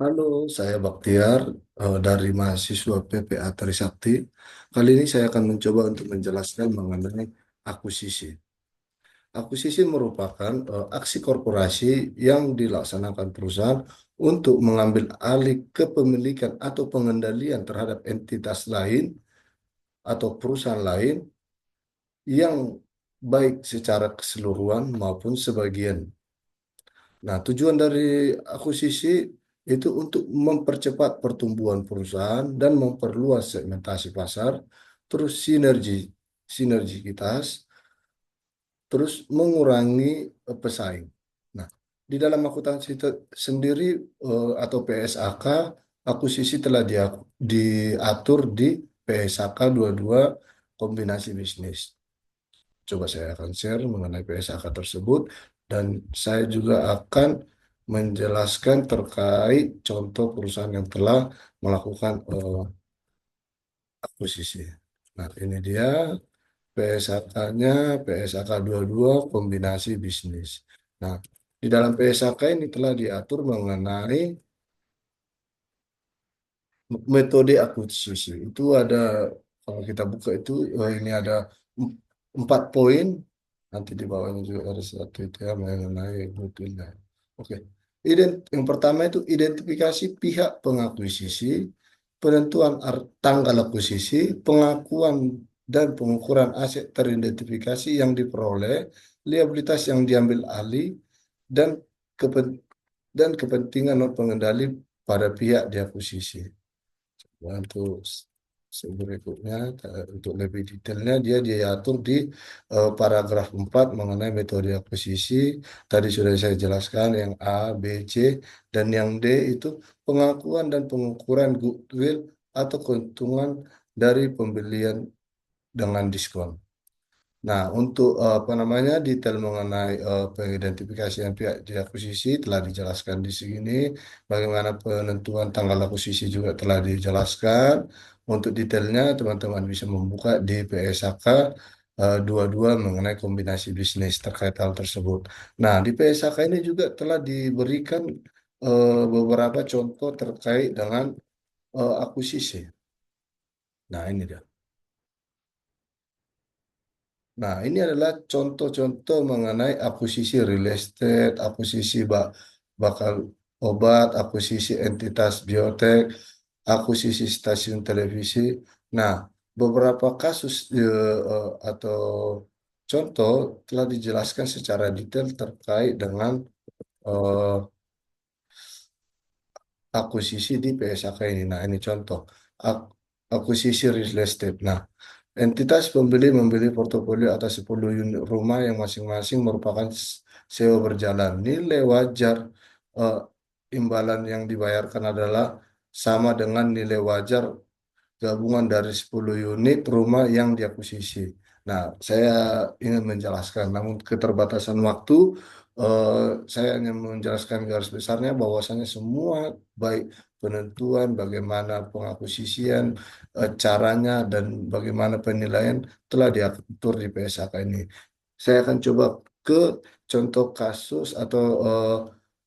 Halo, saya Baktiar dari mahasiswa PPA Trisakti. Kali ini saya akan mencoba untuk menjelaskan mengenai akuisisi. Akuisisi merupakan aksi korporasi yang dilaksanakan perusahaan untuk mengambil alih kepemilikan atau pengendalian terhadap entitas lain atau perusahaan lain yang baik secara keseluruhan maupun sebagian. Nah, tujuan dari akuisisi itu untuk mempercepat pertumbuhan perusahaan dan memperluas segmentasi pasar, terus sinergitas, terus mengurangi pesaing. Nah, di dalam akuntansi sendiri atau PSAK, akuisisi telah diatur di PSAK 22 kombinasi bisnis. Coba saya akan share mengenai PSAK tersebut dan saya juga akan menjelaskan terkait contoh perusahaan yang telah melakukan akuisisi. Nah, ini dia PSAK-nya, PSAK 22 kombinasi bisnis. Nah, di dalam PSAK ini telah diatur mengenai metode akuisisi. Itu ada, kalau kita buka itu, ini ada em- 4 poin. Nanti di bawahnya juga ada satu itu ya mengenai mutunya. Oke. Yang pertama itu identifikasi pihak pengakuisisi, penentuan tanggal akuisisi, pengakuan dan pengukuran aset teridentifikasi yang diperoleh, liabilitas yang diambil alih, dan kepen- dan kepentingan non pengendali pada pihak diakuisisi. Ya, berikutnya, untuk lebih detailnya dia diatur di paragraf 4 mengenai metode akuisisi. Tadi sudah saya jelaskan yang A, B, C, dan yang D itu pengakuan dan pengukuran goodwill atau keuntungan dari pembelian dengan diskon. Nah, untuk apa namanya detail mengenai pengidentifikasian pihak di akuisisi telah dijelaskan di sini. Bagaimana penentuan tanggal akuisisi juga telah dijelaskan. Untuk detailnya, teman-teman bisa membuka di PSAK 22 mengenai kombinasi bisnis terkait hal tersebut. Nah, di PSAK ini juga telah diberikan beberapa contoh terkait dengan akuisisi. Nah, ini dia. Nah, ini adalah contoh-contoh mengenai akuisisi real estate, akuisisi bakal obat, akuisisi entitas biotek, akuisisi stasiun televisi. Nah, beberapa kasus atau contoh telah dijelaskan secara detail terkait dengan eh, akuisisi di PSAK ini. Nah, ini contoh Ak- akuisisi real estate. Nah, entitas pembeli membeli portofolio atas 10 unit rumah yang masing-masing merupakan sewa berjalan. Nilai wajar eh, imbalan yang dibayarkan adalah sama dengan nilai wajar gabungan dari 10 unit rumah yang diakuisisi. Nah, saya ingin menjelaskan, namun keterbatasan waktu, eh, saya hanya menjelaskan garis besarnya bahwasanya semua baik penentuan, bagaimana pengakuisisian, caranya, dan bagaimana penilaian telah diatur di PSAK ini. Saya akan coba ke contoh kasus atau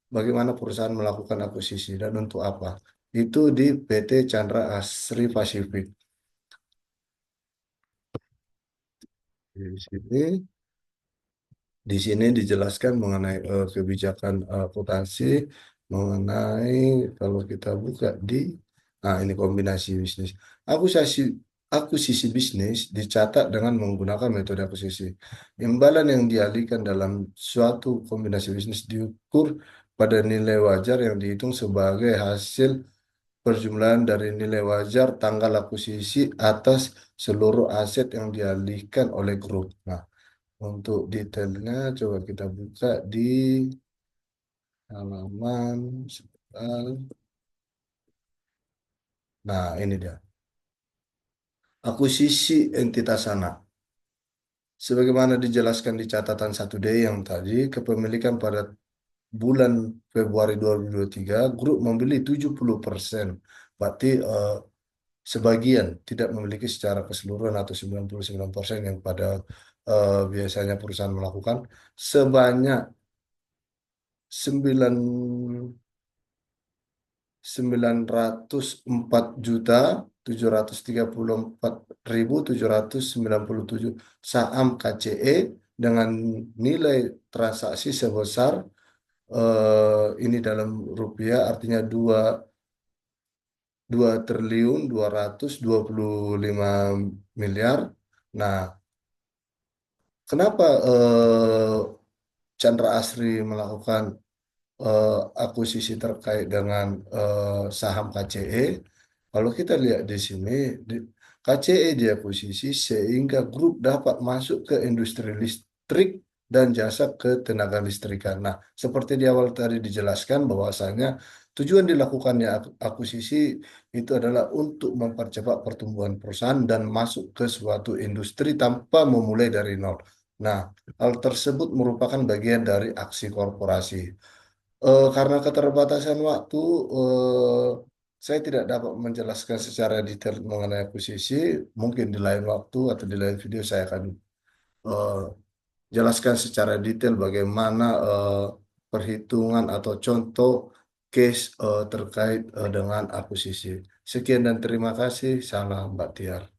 bagaimana perusahaan melakukan akuisisi dan untuk apa. Itu di PT Chandra Asri Pasifik. Di sini dijelaskan mengenai kebijakan akuntansi, mengenai kalau kita buka ini kombinasi bisnis. Akuisisi akuisisi bisnis dicatat dengan menggunakan metode akuisisi. Imbalan yang dialihkan dalam suatu kombinasi bisnis diukur pada nilai wajar yang dihitung sebagai hasil perjumlahan dari nilai wajar tanggal akuisisi atas seluruh aset yang dialihkan oleh grup. Nah, untuk detailnya coba kita buka di halaman sebentar. Nah, ini dia. Akuisisi entitas anak. Sebagaimana dijelaskan di catatan 1D yang tadi, kepemilikan pada bulan Februari 2023, grup membeli 70%. Berarti sebagian tidak memiliki secara keseluruhan atau 99% yang pada biasanya perusahaan melakukan sebanyak 9 904.734.797 saham KCE dengan nilai transaksi sebesar ini dalam rupiah artinya 2 triliun 225 miliar. Nah, kenapa Chandra Asri melakukan akuisisi terkait dengan saham KCE? Kalau kita lihat di sini, KCE diakuisisi sehingga grup dapat masuk ke industri listrik dan jasa ketenaga listrikan. Nah, seperti di awal tadi dijelaskan bahwasanya tujuan dilakukannya akuisisi itu adalah untuk mempercepat pertumbuhan perusahaan dan masuk ke suatu industri tanpa memulai dari nol. Nah, hal tersebut merupakan bagian dari aksi korporasi. Karena keterbatasan waktu, saya tidak dapat menjelaskan secara detail mengenai akuisisi. Mungkin di lain waktu atau di lain video saya akan eh, jelaskan secara detail bagaimana perhitungan atau contoh case terkait dengan akuisisi. Sekian dan terima kasih. Salam Mbak Tiar.